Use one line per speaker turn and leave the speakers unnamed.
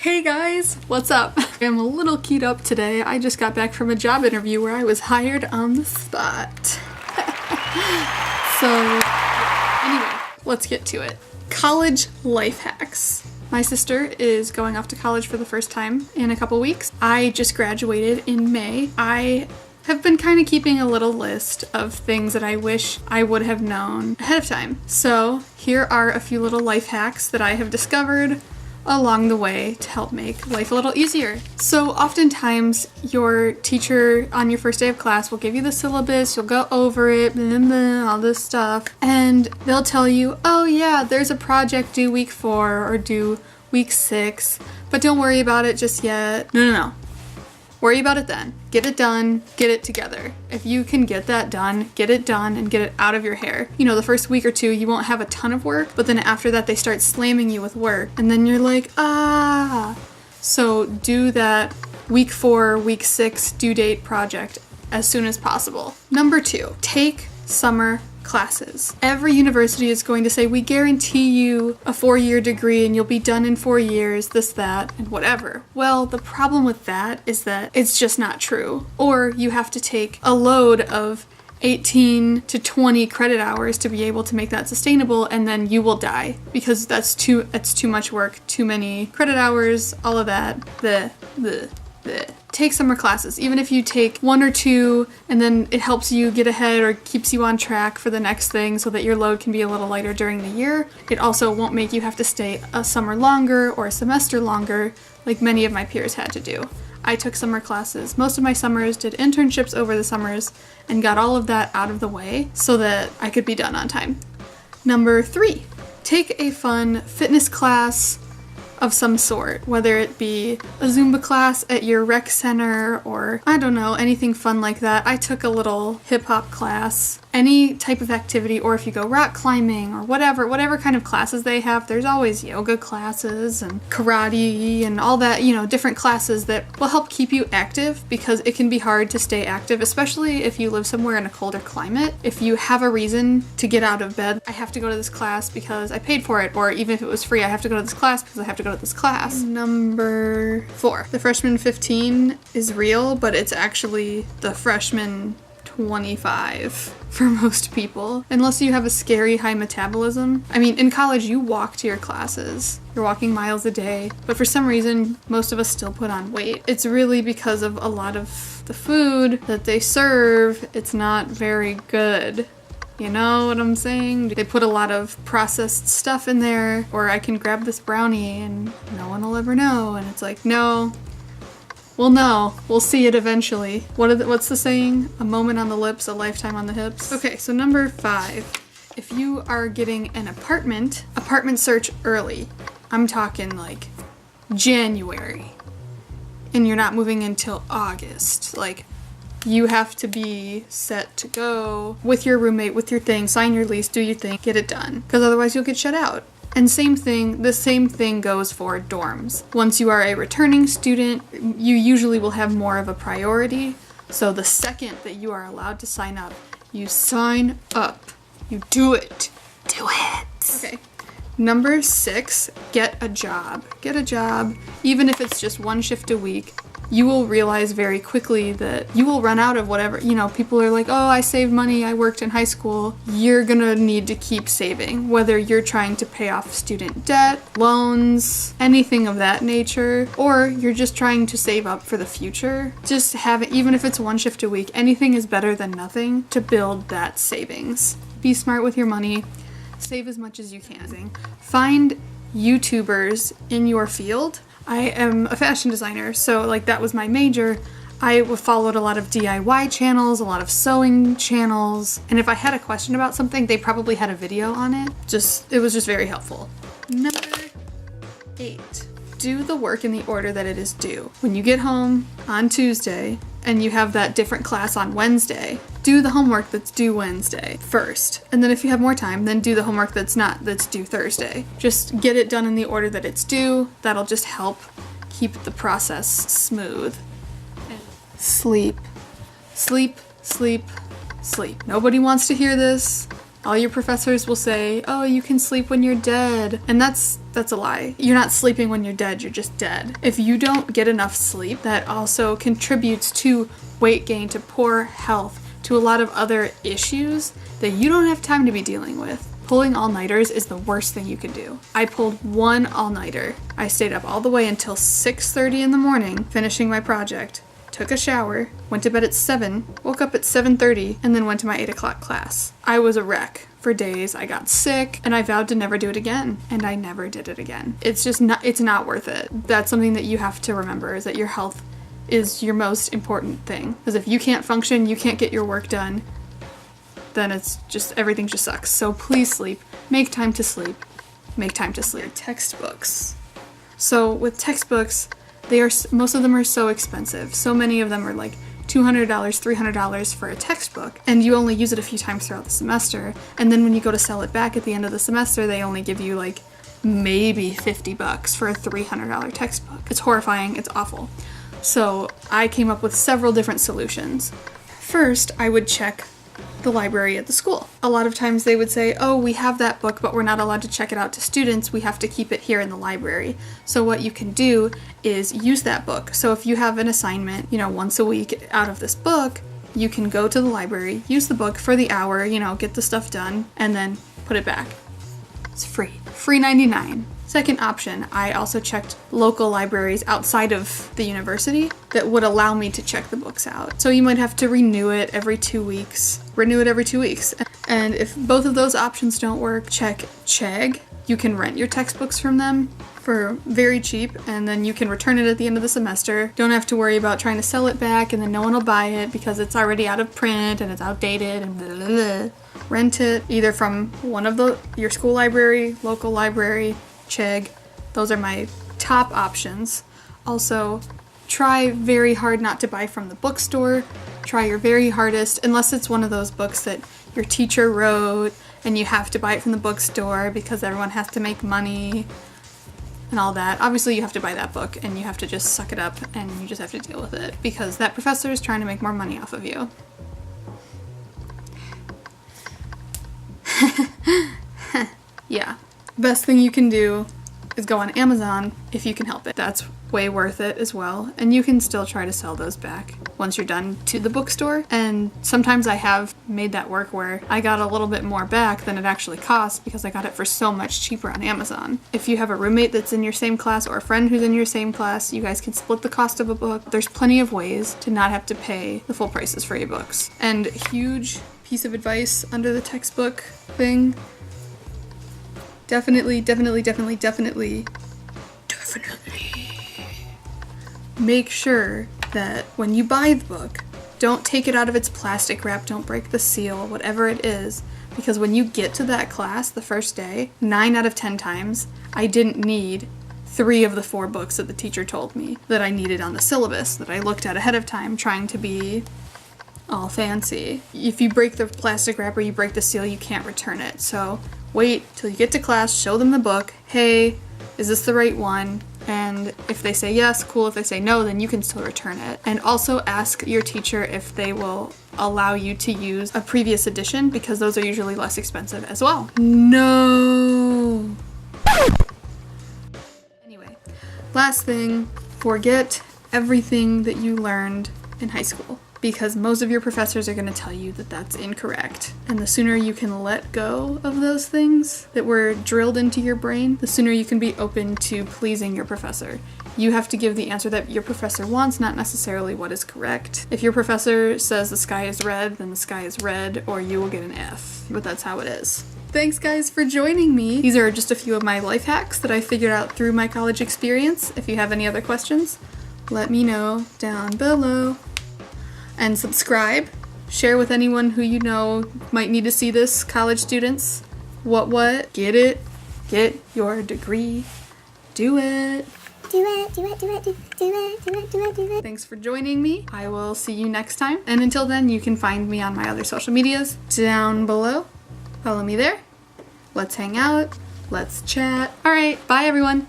Hey guys, what's up? I'm a little keyed up today. I just got back from a job interview where I was hired on the spot. So, anyway, let's get to it. College life hacks. My sister is going off to college for the first time in a couple weeks. I just graduated in May. I have been kind of keeping a little list of things that I wish I would have known ahead of time. So here are a few little life hacks that I have discovered along the way to help make life a little easier. So oftentimes your teacher on your first day of class will give you the syllabus, you'll go over it, blah, blah, all this stuff, and they'll tell you, oh yeah, there's a project due week 4 or due week 6, but don't worry about it just yet. No. Worry about it then. Get it done, get it together. If you can get that done, get it done and get it out of your hair. You know, the first week or two, you won't have a ton of work, but then after that, they start slamming you with work. And then you're like, ah. So do that week 4, week 6 due date project as soon as possible. Number 2, take summer classes. Every university is going to say, we guarantee you a 4-year degree and you'll be done in 4 years, this, that, and whatever. Well, the problem with that is that it's just not true. Or you have to take a load of 18 to 20 credit hours to be able to make that sustainable, and then you will die because it's too much work, too many credit hours, all of that. Take summer classes. Even if you take 1 or 2 and then it helps you get ahead or keeps you on track for the next thing so that your load can be a little lighter during the year. It also won't make you have to stay a summer longer or a semester longer like many of my peers had to do. I took summer classes. Most of my summers, did internships over the summers, and got all of that out of the way so that I could be done on time. Number 3, take a fun fitness class of some sort, whether it be a Zumba class at your rec center or, I don't know, anything fun like that. I took a little hip-hop class. Any type of activity, or if you go rock climbing or whatever kind of classes they have, there's always yoga classes and karate and all that, you know, different classes that will help keep you active because it can be hard to stay active, especially if you live somewhere in a colder climate. If you have a reason to get out of bed, I have to go to this class because I paid for it, or even if it was free, I have to go to this class because I have to go to this class. Number 4, the freshman 15 is real, but it's actually the freshman 25 for most people, unless you have a scary high metabolism. I mean, in college you walk to your classes. You're walking miles a day, but for some reason most of us still put on weight. It's really because of a lot of the food that they serve. It's not very good. You know what I'm saying? They put a lot of processed stuff in there, or I can grab this brownie and no one will ever know, and it's like, no. Well, no, we'll see it eventually. What's the saying? A moment on the lips, a lifetime on the hips. Okay, so number 5. If you are getting an apartment search early. I'm talking like January. And you're not moving until August. Like, you have to be set to go with your roommate, with your thing, sign your lease, do your thing, get it done. Because otherwise you'll get shut out. And the same thing goes for dorms. Once you are a returning student, you usually will have more of a priority. So the second that you are allowed to sign up, you sign up. You do it. Do it. Okay. Number 6, get a job. Get a job. Even if it's just 1 shift a week, you will realize very quickly that you will run out of whatever, you know, people are like, oh, I saved money, I worked in high school. You're gonna need to keep saving, whether you're trying to pay off student debt, loans, anything of that nature, or you're just trying to save up for the future. Just have it, even if it's 1 shift a week, anything is better than nothing to build that savings. Be smart with your money, save as much as you can. Find YouTubers in your field. I am a fashion designer, so like that was my major. I followed a lot of DIY channels, a lot of sewing channels, and if I had a question about something, they probably had a video on it. It was just very helpful. Number 8, do the work in the order that it is due. When you get home on Tuesday and you have that different class on Wednesday, do the homework that's due Wednesday first. And then if you have more time, then do the homework that's due Thursday. Just get it done in the order that it's due. That'll just help keep the process smooth. Sleep. Sleep, sleep, sleep. Nobody wants to hear this. All your professors will say, oh, you can sleep when you're dead. And that's That's a lie. You're not sleeping when you're dead, you're just dead. If you don't get enough sleep, that also contributes to weight gain, to poor health, to a lot of other issues that you don't have time to be dealing with. Pulling all-nighters is the worst thing you can do. I pulled one all-nighter. I stayed up all the way until 6:30 in the morning, finishing my project, took a shower, went to bed at 7, woke up at 7:30, and then went to my 8 o'clock class. I was a wreck for days. I got sick, and I vowed to never do it again, and I never did it again. It's not worth it. That's something that you have to remember, is that your health is your most important thing. Because if you can't function, you can't get your work done, then it's just, everything just sucks. So please sleep. Make time to sleep. Make time to sleep. Textbooks. So with textbooks, most of them are so expensive. So many of them are like $200, $300 for a textbook, and you only use it a few times throughout the semester. And then when you go to sell it back at the end of the semester, they only give you like maybe $50 for a $300 textbook. It's horrifying. It's awful. So I came up with several different solutions. First, I would check the library at the school. A lot of times they would say, oh, we have that book, but we're not allowed to check it out to students. We have to keep it here in the library. So what you can do is use that book. So if you have an assignment, once a week out of this book, you can go to the library, use the book for the hour, get the stuff done, and then put it back. It's free. Free 99. Second option, I also checked local libraries outside of the university that would allow me to check the books out. So you might have to renew it every 2 weeks. And if both of those options don't work, check Chegg. You can rent your textbooks from them for very cheap, and then you can return it at the end of the semester. Don't have to worry about trying to sell it back, and then no one will buy it because it's already out of print and it's outdated and blah, blah, blah. Rent it either from one of your school library, local library, Chegg. Those are my top options. Also, try very hard not to buy from the bookstore. Try your very hardest, unless it's one of those books that your teacher wrote and you have to buy it from the bookstore because everyone has to make money and all that. Obviously, you have to buy that book and you have to just suck it up and you just have to deal with it because that professor is trying to make more money off of you. Yeah. Best thing you can do is go on Amazon if you can help it. That's way worth it as well. And you can still try to sell those back once you're done to the bookstore. And sometimes I have made that work where I got a little bit more back than it actually cost because I got it for so much cheaper on Amazon. If you have a roommate that's in your same class or a friend who's in your same class, you guys can split the cost of a book. There's plenty of ways to not have to pay the full prices for your books. And huge piece of advice under the textbook thing, definitely make sure that when you buy the book, don't take it out of its plastic wrap, don't break the seal, whatever it is, because when you get to that class the first day, 9 out of 10 times, I didn't need 3 of the 4 books that the teacher told me that I needed on the syllabus that I looked at ahead of time, trying to be all fancy. If you break the plastic wrap or you break the seal, you can't return it. So wait till you get to class, show them the book. Hey, is this the right one? And if they say yes, cool. If they say no, then you can still return it. And also ask your teacher if they will allow you to use a previous edition because those are usually less expensive as well. No. Anyway, last thing, forget everything that you learned in high school, because most of your professors are going to tell you that that's incorrect. And the sooner you can let go of those things that were drilled into your brain, the sooner you can be open to pleasing your professor. You have to give the answer that your professor wants, not necessarily what is correct. If your professor says the sky is red, then the sky is red, or you will get an F. But that's how it is. Thanks guys for joining me. These are just a few of my life hacks that I figured out through my college experience. If you have any other questions, let me know down below. And subscribe. Share with anyone who you know might need to see this. College students. What? Get it. Get your degree. Do it. Do it. Thanks for joining me. I will see you next time. And until then, you can find me on my other social medias down below. Follow me there. Let's hang out. Let's chat. All right. Bye, everyone.